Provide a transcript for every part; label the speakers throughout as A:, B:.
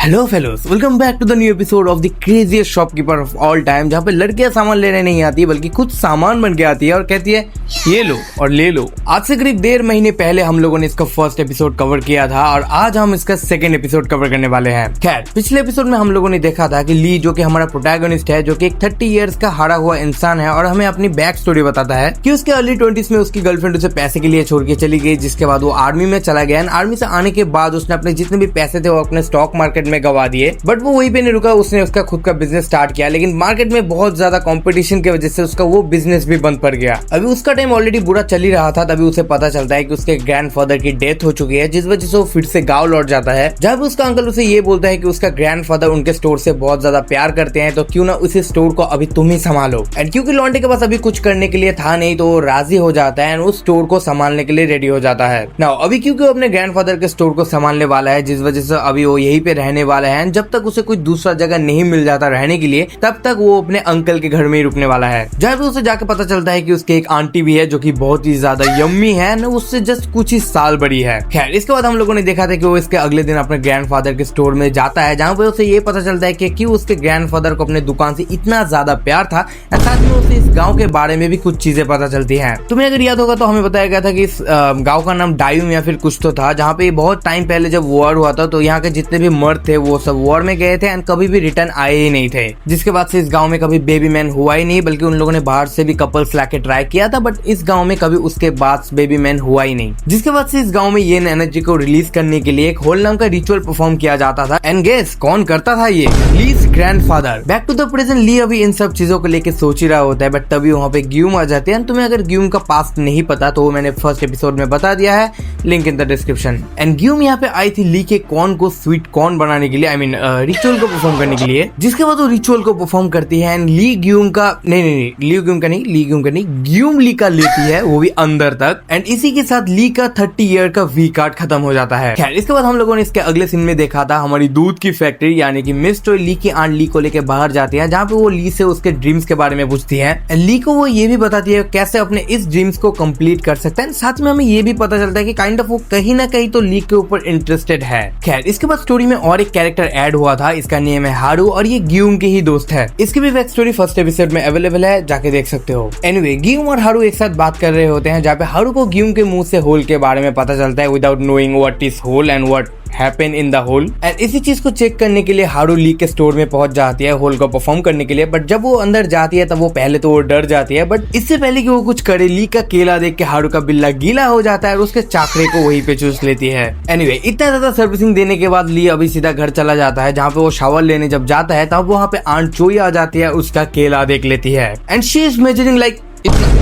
A: Hello fellows, welcome back to the new episode of the craziest shopkeeper of all time, जहाँ पे लड़कियां सामान लेने नहीं आती बल्कि खुद सामान बन के आती है और कहती है ये लो और ले लो। आज से करीब 1.5 महीने पहले हम लोगों ने इसका फर्स्ट एपिसोड कवर किया था और आज हम इसका सेकंड एपिसोड कवर करने वाले हैं। खैर, पिछले एपिसोड में हम लोगों ने देखा था कि ली, जो कि हमारा प्रोटैगनिस्ट है, जो कि एक 30 इयर्स का हारा हुआ इंसान है और हमें अपनी बैक स्टोरी बताता है कि उसके अर्ली 20s में उसकी गर्लफ्रेंड उसे पैसे के लिए छोड़ के चली गई, जिसके बाद वो आर्मी में चला गया। आर्मी से आने के बाद उसने अपने जितने भी पैसे थे वो अपने स्टॉक मार्केट में गवा दिए, बट वो वहीं पे नहीं रुका, उसने उसका खुद का बिजनेस स्टार्ट किया। लेकिन मार्केट में बहुत ज्यादा कंपटीशन की वजह से उसका वो बिजनेस भी बंद पड़ गया। अभी उसका टाइम ऑलरेडी बुरा चल ही रहा था, तभी उसे पता चलता है कि उसके ग्रैंडफादर की डेथ हो चुकी है, जिस वजह से वो फिर से गांव लौट जाता है। जब उसका अंकल उसे ये बोलता है कि उसका ग्रैंडफादर उनके स्टोर से बहुत ज्यादा प्यार करते हैं, तो क्यों ना उसी स्टोर को अभी तुम ही संभालो। एंड क्योंकि लॉन्डे के पास अभी कुछ करने के लिए था नहीं, तो वो राजी हो जाता है एंड उस स्टोर को संभालने के लिए रेडी हो जाता है। नाउ अभी क्योंकि वो अपने ग्रैंडफादर के स्टोर को संभालने वाला है, जिस वजह से अभी वो यहीं पे रहने वाला है। जब तक उसे कोई दूसरा जगह नहीं मिल जाता रहने के लिए, तब तक वो अपने अंकल के घर में ही रुकने वाला है। जहाँ पे उसे जाके पता चलता है कि उसके एक आंटी भी है जो कि बहुत ही ज्यादा यम्मी है न, उससे जस्ट कुछ ही साल बड़ी है। खैर, इसके बाद हम लोगों ने देखा था कि वो इसके अगले दिन अपने ग्रैंडफादर के स्टोर में जाता है, जहाँ पे उसे ये पता चलता है कि क्यों उसके ग्रैंडफादर को अपने दुकान से इतना ज्यादा प्यार था। साथ में उसे इस गाँव के बारे में भी कुछ चीजें पता चलती है। तुम्हें अगर याद होगा तो हमें बताया गया था कि इस गाँव का नाम डायूम या फिर कुछ तो था, जहाँ पे बहुत टाइम पहले जब वॉर हुआ था तो यहाँ के जितने भी मर्द थे वो सब वॉर में गए थे एंड कभी भी रिटर्न आए ही नहीं थे। जिसके बाद से इस गांव में कभी बेबी मैन हुआ ही नहीं, बल्कि उन लोगों ने बाहर से भी कपल्स लाके ट्राई किया था, बट इस गांव में कभी उसके बाद बेबी मैन हुआ ही नहीं। जिसके बाद से इस गांव में ये एनर्जी को रिलीज करने के लिए एक होल नाम का रिचुअल परफॉर्म किया जाता था। एंड गेस कौन करता था ये? Lee's grandfather. Back to the present, Lee अभी इन सब चीजों को लेके सोच ही रहा होता है, बट तभी वहाँ पे ग्यूम आ जाते हैं। तुम्हें अगर ग्यूम का पास्ट नहीं पता तो मैंने फर्स्ट एपिसोड में बता दिया है, link in the description. And ग्यूम यहाँ पे आई थी ली के कॉर्न को स्वीट कॉर्न बनाने के लिए, आई मीन रिचुअल को परफॉर्म करने के लिए। जिसके बाद वो रिचुअल को परफॉर्म करती है एंड ली ग्यूम का ग्यूम ली का लेती है, वो भी अंदर तक। एंड इसी के साथ ली का 30 ईयर का वी कार्ड खत्म हो जाता है। खैर, इसके बाद हम लोगों ने इसके अगले सीन में देखा था हमारी दूध की फैक्ट्री, यानी कि मिस टॉय ली की आंट ली को लेके बाहर जाती है, जहाँ पे वो ली से उसके ड्रीम्स के बारे में पूछती है। ली को वो ये भी बताती है कैसे अपने इस ड्रीम्स को कंप्लीट कर सकता है। साथ में हमें ये भी पता चलता है कि काइंड ऑफ वो कहीं ना कहीं तो ली के ऊपर इंटरेस्टेड है। खैर, इसके बाद स्टोरी में और एक कैरेक्टर ऐड हुआ था, इसका नेम है हारू और ये ग्यूम के ही दोस्त है। इसकी भी बैक स्टोरी फर्स्ट एपिसोड में अवेलेबल है, जाके देख सकते हो। एनीवे, ग्यूम और हारू एक साथ बात कर रहे होते हैं, जहाँ पे हारू को ग्यूम के मुंह से होल के बारे में पता चलता है without knowing what is hole and what happen in the hole. And इसी चीज को चेक करने के लिए हारू ली के स्टोर में पहुंच जाती है होल को परफॉर्म करने के लिए। बट जब वो अंदर जाती है तब वो पहले तो वो डर जाती है, बट इससे पहले कि वो कुछ करे, ली का केला देख के हारू का बिल्ला गीला हो जाता है और उसके चाकरे को वहीं पे चूस लेती है। एनीवे, इतना ज्यादा सर्विसिंग देने के बाद ली अभी सीधा घर चला जाता है, जहाँ पे वो शावर लेने जब जाता है तब वहाँ पे आंट चोई आ जाती है, उसका केला देख लेती है and she is measuring like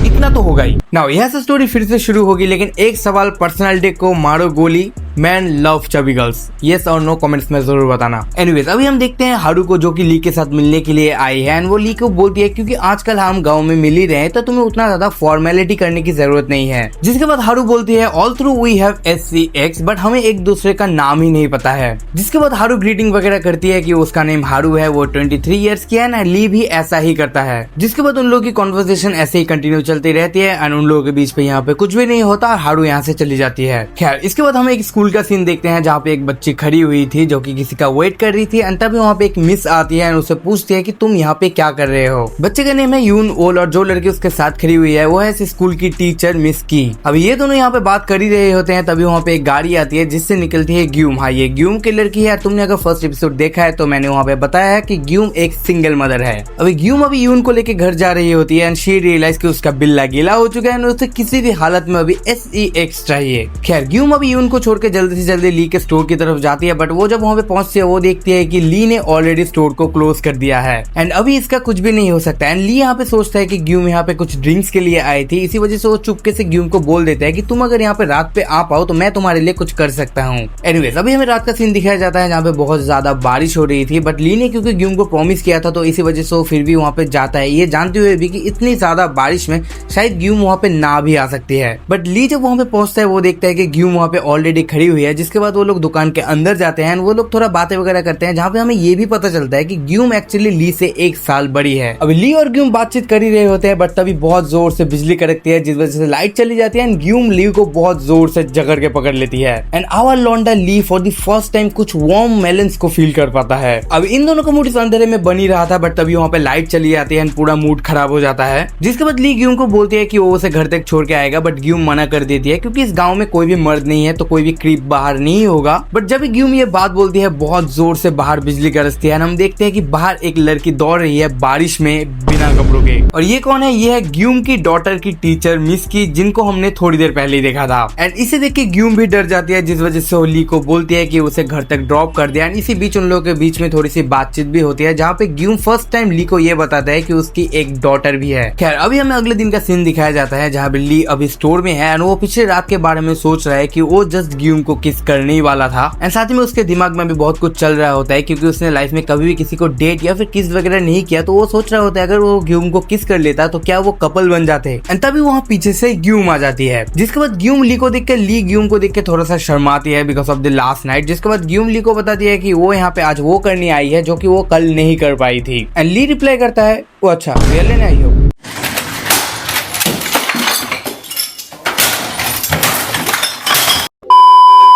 A: इतना तो होगा ही। नाउ यह से स्टोरी फिर से शुरू होगी, लेकिन एक सवाल, पर्सनालिटी को मारो गोली, man love chubby girls, yes और नो कमेंट्स में जरूर बताना। एनीवेज, अभी हम देखते हैं हारू को, जो कि ली के साथ मिलने के लिए आई है एंड वो ली को बोलती है क्योंकि आजकल हम गांव में मिल ही रहे हैं तो तुम्हें उतना ज्यादा फॉर्मेलिटी करने की जरूरत नहीं है। जिसके बाद हारू बोलती है all through we have SCX, but हमें एक दूसरे का नाम ही नहीं पता है। जिसके बाद हारू ग्रीटिंग वगैरह करती है कि उसका नेम हारू है, वो 23 ईयर्स की है ना, ली भी ऐसा ही करता है। जिसके बाद उन लोगों की कॉन्वर्सेशन ऐसे ही कंटिन्यू चलती रहती है एंड उन लोगों के बीच पे यहाँ पे कुछ भी नहीं होता और हारू यहाँ से चली जाती है। खैर, इसके बाद हम एक स्कूल का सीन देखते हैं, जहाँ पे एक बच्ची खड़ी हुई थी जो कि किसी का वेट कर रही थी एंड तभी वहाँ पे एक मिस आती है एंड उससे पूछती है कि तुम यहाँ पे क्या कर रहे हो। बच्चे का नेम है यून ओल और जो लड़की उसके साथ खड़ी हुई है वो है इस स्कूल की टीचर मिस की। अब ये दोनों यहाँ पे बात कर ही रहे होते हैं, तभी वहाँ पे एक गाड़ी आती है जिससे निकलती है ग्यूम। हाँ, ये ग्यूम की लड़की है। तुमने अगर फर्स्ट एपिसोड देखा है तो मैंने वहाँ पे बताया है कि ग्यूम एक सिंगल मदर है। अभी ग्यूम अभी यून को लेके घर जा रही होती है एंड शी रियलाइज कि उसका बिल्ला गीला हो चुका है, उसे किसी भी हालत में अभी SEX चाहिए। खैर, ग्यूम अभी यून को छोड़ के जल्दी से जल्दी ली के स्टोर की तरफ जाती है, बट वो जब वहाँ पे पहुंचती है वो देखती है कि ली ने ऑलरेडी स्टोर को क्लोज कर दिया है एंड अभी इसका कुछ भी नहीं हो सकता। एंड ली यहाँ पे सोचता है कि ग्यूम यहाँ पे कुछ ड्रिंक्स के लिए आई थी, इसी वजह से वो चुपके से ग्यूम को बोल देता है कि तुम अगर यहाँ पे रात पे आ पाओ तो मैं तुम्हारे लिए कुछ कर सकता हूँ। एनीवेज, अभी हमें रात का सीन दिखाया जाता है जहाँ पे बहुत ज्यादा बारिश हो रही थी, बट ली ने क्योंकि ग्यूम को प्रॉमिस किया था तो इसी वजह से वो फिर भी वहाँ पे जाता है, ये जानते हुए भी कि इतनी ज्यादा बारिश में शायद ग्यूम वहाँ पे ना भी आ सकती है। बट ली जब वहाँ पे पहुंचता है वो देखता है कि ग्यूम वहाँ पे ऑलरेडी खड़ी खड़ी हुई है, जिसके बाद वो लोग दुकान के अंदर जाते हैं। वो लोग थोड़ा बातें वगैरह करते हैं, जहाँ पे हमें ये भी पता चलता है कि ग्यूम एक्चुअली ली से 1 साल बड़ी है। अभी ली और ग्यूम बातचीत कर ही रहे होते हैं, बट तभी बहुत जोर से बिजली कड़कती है, जिस वजह से लाइट चली जाती है एंड ग्यूम ली को बहुत जोर से जकड़ के पकड़ लेती है। एंड आवर लौंडा ली फॉर द फर्स्ट टाइम कुछ वार्म मेलन्स को फील कर पाता है। अब इन दोनों का मूड इस अंधेरे में बन ही रहा था, बट तभी वहाँ पे लाइट चली जाती है एंड पूरा मूड खराब हो जाता है। जिसके बाद ली ग्यूम को बोलती है कि वो उसे घर तक छोड़ के आएगा, बट ग्यूम मना कर देती है क्योंकि इस गाँव में कोई भी मर्द नहीं है तो कोई भी क्रीप बाहर नहीं होगा। बट जब ग्यूम ये बात बोलती है, बहुत जोर से बाहर बिजली गरजती है। हम देखते हैं कि बाहर एक लड़की दौड़ रही है बारिश में बिना कपड़ों के। और ये कौन है? ये है ग्यूम की डॉटर की टीचर मिस की, जिनको हमने थोड़ी देर पहले ही देखा था। एंड इसे देख के ग्यूम भी डर जाती है, जिस वजह से वो ली को बोलती है कि उसे घर तक ड्रॉप कर दिया। एंड इसी बीच उन लोगों के बीच में थोड़ी सी बातचीत भी होती है, जहाँ पे ग्यूम फर्स्ट टाइम ली को ये बताता है कि उसकी एक डॉटर भी है। खैर अभी हमें अगले दिन का सीन दिखाया जाता है, जहाँ पे ली अभी स्टोर में है एंड वो पिछले रात के बारे में सोच रहा है कि वो जस्ट ग्यूम को किस करने ही वाला था। एंड साथ ही में उसके दिमाग में भी बहुत कुछ चल रहा होता है, क्योंकि उसने लाइफ में कभी भी किसी को डेट या फिर किस वगैरह नहीं किया। तो वो सोच रहा होता है अगर वो ग्यूम को किस कर लेता तो क्या वो कपल बन जाते। एंड तभी वहाँ पीछे से ग्यूम आ जाती है, जिसके बाद ग्यूम ली को देख के ली ग्यूम को देख के थोड़ा सा शर्माती है because of the last night. जिसके बाद ग्यूम ली को बताती है कि वो यहाँ पे आज वो करने आई है जो कि वो कल नहीं कर पाई थी। एंड ली रिप्लाई करता है, वो अच्छा रियल लेने आई हो।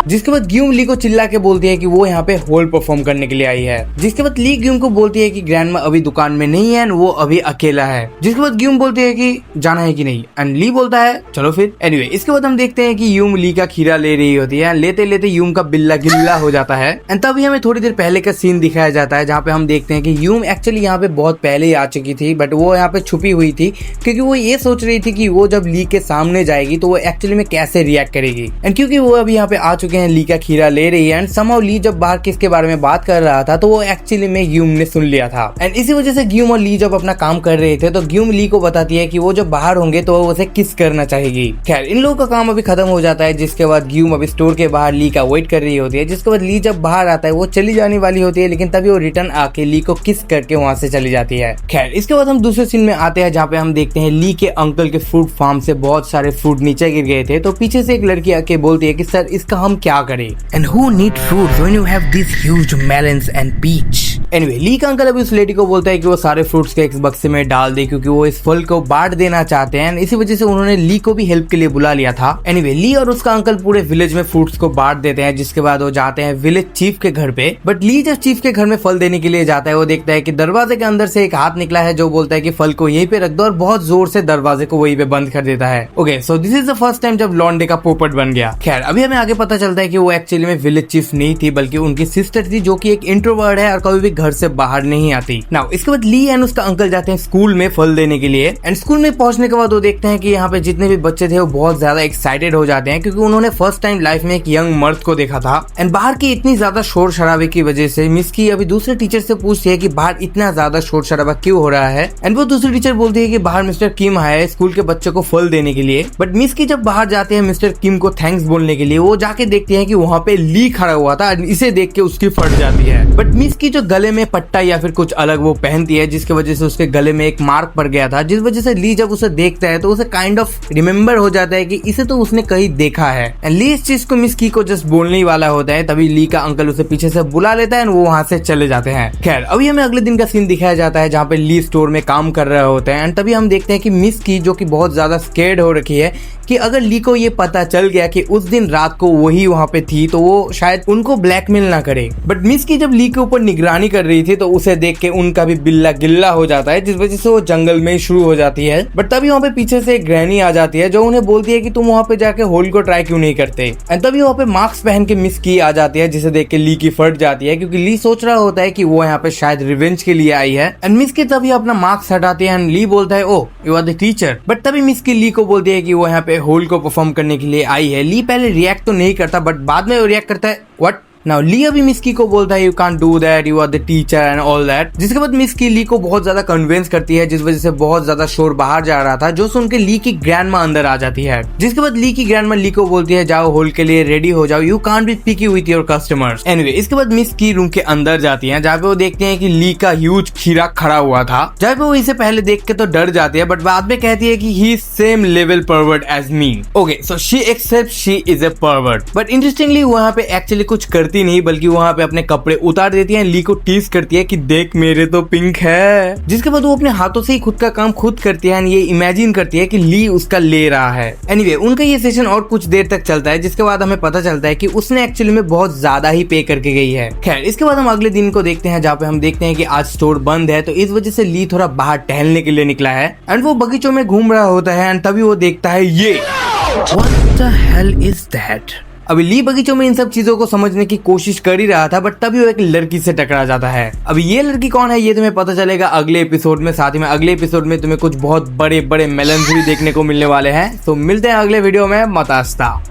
A: जिसके बाद ग्यूम ली को चिल्ला के बोलती है कि वो यहाँ पे होल परफॉर्म करने के लिए आई है। जिसके बाद ली ग्यूम को बोलती है कि ग्रैंडमा अभी दुकान में नहीं है एंड वो अभी अकेला है। जिसके बाद ग्यूम बोलती है कि जाना है कि नहीं, एंड ली बोलता है चलो फिर। एनीवे इसके बाद हम देखते हैं कि यूम ली का खीरा ले रही होती है। लेते लेते यूम का बिल्ला गिल्ला हो जाता है। एंड तभी हमें थोड़ी देर पहले का सीन दिखाया जाता है, जहाँ पे हम देखते हैं कि यूम एक्चुअली यहाँ पे बहुत पहले ही आ चुकी थी, बट वो यहाँ पे छुपी हुई थी क्योंकि वो ये सोच रही थी कि वो जब ली के सामने जाएगी तो वो एक्चुअली में कैसे रिएक्ट करेगी। एंड क्योंकि वो अभी यहाँ पे आ चुके हैं, ली का खीरा ले रही है एंड समहाउ ली जब बाहर किसके बारे में बात कर रहा था तो वो एक्चुअली में ग्यूम ने सुन लिया था। एंड इसी वजह से ग्यूम और ली जब अपना काम कर रहे थे तो ग्यूम ली को बताती है कि वो जब बाहर होंगे तो वो उसे किस करना चाहेगी। खैर इन लोगों का काम अभी खत्म हो जाता है, जिसके बाद ग्यूम अभी स्टोर के बाहर ली का वेट कर रही होती है। जिसके बाद ली जब बाहर आता है वो चली जाने वाली होती है, लेकिन तभी वो रिटर्न आके ली को किस करके वहां से चली जाती है। खैर इसके बाद हम दूसरे सीन में आते हैं, जहाँ पे हम देखते हैं ली के अंकल के फ्रूट फार्म से बहुत सारे फ्रूट नीचे गिर गए थे। तो पीछे से एक लड़की आके बोलती है कि सर इसका हम क्या करें, and who need fruits when you have these huge melons and peach। Anyway, ली का अंकल अभी उस लेडी को बोलता है कि वो सारे फ्रूट्स के एक बक्से में डाल दे, क्योंकि वो इस फल को बांट देना चाहते हैं। इसी वजह से उन्होंने ली को भी हेल्प के लिए बुला लिया था। Anyway, ली और उसका अंकल पूरे विलेज में फ्रूट्स को बांट देते हैं, जिसके बाद वो जाते हैं विलेज चीफ के घर पे। बट ली जब चीफ के घर में फल देने के लिए जाता है, वो देखता है कि दरवाजे के अंदर से एक हाथ निकला है जो बोलता है कि फल को यहीं पे रख दो, और बहुत जोर से दरवाजे को वहीं पे बंद कर देता है। Okay, so this is the first time जब लॉन्डे का पोपट बन गया। खैर अभी हमें आगे पता चलता है कि वो एक्चुअली में विलेज चीफ नहीं थी, बल्कि उनकी सिस्टर थी, जो कि एक इंट्रोवर्ट है और कभी भी घर से बाहर नहीं आती। नाउ इसके बाद ली एंड उसका अंकल जाते हैं स्कूल में फल देने के लिए। एंड स्कूल में पहुंचने के बाद वो देखते हैं कि यहाँ पे जितने भी बच्चे थे वो बहुत ज्यादा एक्साइटेड हो जाते हैं, क्योंकि उन्होंने फर्स्ट टाइम लाइफ में एक यंग मर्द को देखा था। एंड बाहर की इतनी ज्यादा शोर शराबे की वजह से मिस की अभी दूसरे टीचर से पूछती है कि बाहर इतना ज्यादा शोर शराबा क्यों हो रहा है। एंड वो दूसरी टीचर बोलती है कि बाहर मिस्टर किम आया है स्कूल के बच्चों को फल देने के लिए। बट मिस की जब बाहर जाते हैं मिस्टर किम को थैंक्स बोलने के लिए, वो जाके देखती है कि वहाँ पे ली खड़ा हुआ था। इसे देख के उसकी फट जाती है। बट मिस की जो गले में पट्टा या फिर कुछ अलग वो पहनती है, जिसकी वजह से उसके गले में एक मार्क पड़ गया था, जिस वजह से ली जब उसे देखता है तो उसे काइंड ऑफ रिमेम्बर हो जाता है कि इसे तो उसने कहीं देखा है। एंड ली इस चीज को मिस की को जस्ट बोलने ही वाला होता है, तभी ली का अंकल उसे पीछे से बुला लेता है और वो वहां से चले जाते हैं। खैर अभी हमें अगले दिन का सीन दिखाया जाता है, जहाँ पे ली स्टोर में काम कर रहे होते हैं। एंड तभी हम देखते हैं कि मिस की जो कि बहुत ज्यादा स्केर्ड हो रखी है कि अगर ली को ये पता चल गया कि उस दिन रात को वही वहां पे थी तो वो शायद उनको ब्लैकमेल ना करे। बट मिस की जब ली के ऊपर निगरानी कर रही थी तो उसे देख के उनका भी बिल्ला गिल्ला हो जाता है, जिस वजह से वो जंगल में शुरू हो जाती है। बट तभी वहाँ पे पीछे से एक ग्रैनी आ जाती है, जो उन्हें बोलती है कि तुम वहाँ पे जाके होल को ट्राई क्यों नहीं करते। एंड तभी वहाँ पे मास्क पहन के मिस की आ जाती है, जिसे देख के ली की फट जाती है, क्योंकि ली सोच रहा होता है कि वो यहाँ पे शायद रिवेंज के लिए आई है। एंड मिस की तभी अपना मास्क हटाती है एंड ली बोलता है oh you are the teacher. But तभी मिस की ली को बोलती है कि वो यहाँ पे होल को परफॉर्म करने के लिए आई है। ली पहले रिएक्ट तो नहीं करता, बट बाद में वो रिएक्ट करता है व्हाट नाउ ली अभी मिस की को बोलता है you can't do that, you are the teacher and all that. जिसके बाद मिस की ली को बहुत ज्यादा कन्विंस करती है, जिस वजह से बहुत ज्यादा शोर बाहर जा रहा था, जो सुन के ली की ग्रैंडमा अंदर आ जाती है। जिसके बाद ली की ग्रैंडमा ली को बोलती है जाओ होल के लिए रेडी हो जाओ, you can't be picky with your customers. Anyway इसके बाद मिस की रूम के अंदर जाती है, जहाँ पे वो देखते हैं कि ली का ह्यूज खीरा खड़ा हुआ था, जहाँ पे वो इसे पहले देख के तो डर जाती है, बट बाद में कहती है कि he is same level pervert as me. Okay so she accept she is a pervert, but interestingly वहाँ पे एक्चुअली कुछ करती नहीं, बल्कि वहाँ पे अपने कपड़े उतार देती है, ली को टीज करती है कि देख मेरे तो पिंक है। जिसके बाद वो अपने हाथों से ही खुद का काम खुद करती है, ये इमेजिन करती है कि ली उसका ले रहा है। एनीवे उनका ये सेशन और कुछ देर तक चलता है, जिसके बाद हमें पता चलता है कि उसने एक्चुअली में बहुत ज्यादा ही पे करके गई है। खैर इसके बाद हम अगले दिन को देखते हैं, जहाँ पे हम देखते हैं कि आज स्टोर बंद है, तो इस वजह से ली थोड़ा बाहर टहलने के लिए निकला है एंड वो बगीचों में घूम रहा होता है एंड तभी वो देखता है ये what the hell is that. अभी ली बगीचों में इन सब चीजों को समझने की कोशिश कर ही रहा था, बट तभी वो एक लड़की से टकरा जाता है। अभी ये लड़की कौन है ये तुम्हें पता चलेगा अगले एपिसोड में। साथ ही में अगले एपिसोड में तुम्हें कुछ बहुत बड़े बड़े मेलन्स भी देखने को मिलने वाले हैं। तो मिलते हैं अगले वीडियो में। मतास्ता।